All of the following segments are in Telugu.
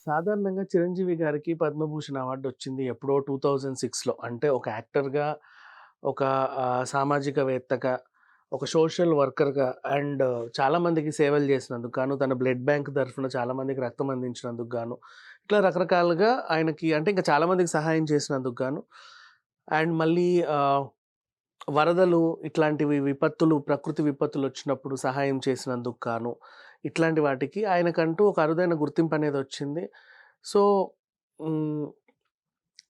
సాధారణంగా 'చిరంజీవి' గారికి 'పద్మభూషణ్' అవార్డ్ వచ్చింది ఎప్పుడో 2006లో. అంటే ఒక యాక్టర్‌గా, ఒక సామాజికవేత్తగా, ఒక సోషల్ వర్కర్‌గా అండ్ చాలా మందికి సేవలు చేసినందుకు గాను, తన బ్లడ్ బ్యాంక్ తరఫున చాలా మందికి రక్తం అందించినందుకు గాను, ఇట్లా రకరకాలుగా ఆయనకి అంటే ఇంకా చాలా మందికి సహాయం చేసినందుకు గాను అండ్ మళ్ళీ వరదలు ఇట్లాంటివి విపత్తులు, ప్రకృతి విపత్తులొచ్చినప్పుడు సహాయం చేసినందుకు గాను, ఇట్లాంటి వాటికి ఆయనకంటూ ఒక అరుదైన గుర్తింపనేదొచ్చింది. సో, హ్మ్.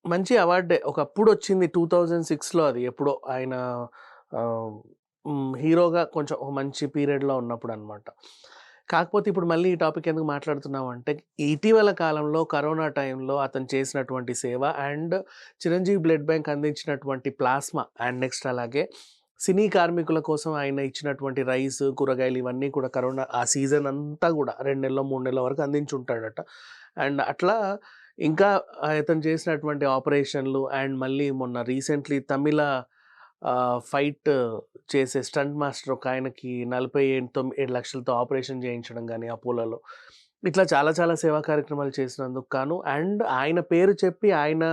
మంచి అవార్డే. ఒకప్పుడొచ్చింది 2006లో అది ఎప్పుడో ఆయన ఆహ్, హీరోగా కొంచెం ఒక మంచి పీరియడ్‌లో ఉన్నప్పుడనమాట. కాకపోతే ఇప్పుడు మళ్ళీ ఈ టాపిక్ ఎందుకు మాట్లాడుతున్నామంటే, ఇటీవల కాలంలో కరోనా టైంలో అతను చేసినటువంటి సేవ అండ్ చిరంజీవి బ్లడ్ బ్యాంక్ అందించినటువంటి ప్లాస్మా అండ్ నెక్స్ట్ అలాగే సినీ కార్మికుల కోసం ఆయన ఇచ్చినటువంటి రైస్, కూరగాయలు ఇవన్నీ కూడా కరోనా ఆ సీజన్ అంతా గూడా 2 నెల్లో, 3 నెలల వరకు అందించుంటాడట. అండ్ అట్లా ఇంకా ఇతను చేసినటువంటి ఆపరేషన్‌లు అండ్ మళ్ళీ మొన్న రీసెంట్‌లీ తమిళ ఫైట్ చేసే స్టంట్ మాస్టర్ ఒకాయనకి 47 లక్షలతో ఆపరేషన్ చేయించడం గాని అపోలోలో. ఇట్లా చాలా చాలా సేవా కార్యక్రమాలు చేసినందుకు గాను అండ్ ఆయన పేరు చెప్పి ఆయన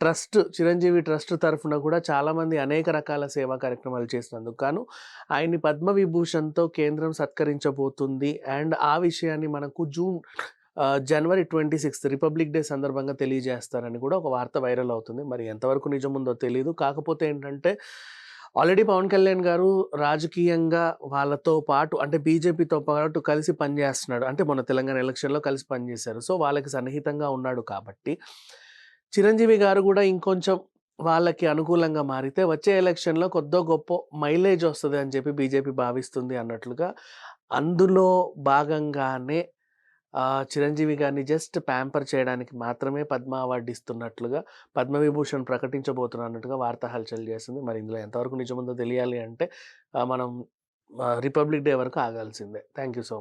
ట్రస్ట్ చిరంజీవి ట్రస్ట్ తరఫున కూడా చాలామంది అనేక రకాల సేవా కార్యక్రమాలు చేసినందుకు గాను ఆయన్ని పద్మవిభూషణ్‌తో కేంద్రం సత్కరించబోతుంది. అండ్ ఆ విషయాన్ని మనకు జనవరి 26 రిపబ్లిక్ డే సందర్భంగా తెలియజేస్తారని కూడా ఒక వార్త వైరల్ అవుతుంది. మరి ఎంతవరకు నిజముందో తెలీదు. కాకపోతే ఏంటంటే ఆల్రెడీ పవన్ కళ్యాణ్ గారు రాజకీయంగా వాళ్ళతో పాటు అంటే బీజేపీతో పాటు కలిసి పనిచేస్తున్నాడు. అంటే మొన్న తెలంగాణ ఎలక్షన్‌లో కలిసి పనిచేశారు. సో, వాళ్ళకి సన్నిహితంగా ఉన్నాడు కాబట్టి, చిరంజీవి గారు కూడా ఇంకొంచెం వాళ్ళకి అనుకూలంగా మారితే వచ్చే ఎలక్షన్‌లో కొద్దో గొప్పో మైలేజ్ వస్తది అని చెప్పి బీజేపీ భావిస్తుంది అన్నట్లుగా అందులో భాగంగానే చిరంజీవి గారిని జస్ట్ ప్యాంపర్ చేయడానికి మాత్రమే పద్మ అవార్డ్ ఇస్తున్నట్లుగా, పద్మవిభూషణ్ ప్రకటించబోతున్నట్టుగా వార్త హల్చల్ చేస్తుంది. మరి ఇందులో ఎంతవరకు నిజముందో తెలియాలి అంటే మనం రిపబ్లిక్ డే వరకు ఆగాల్సిందే. Thank you so much.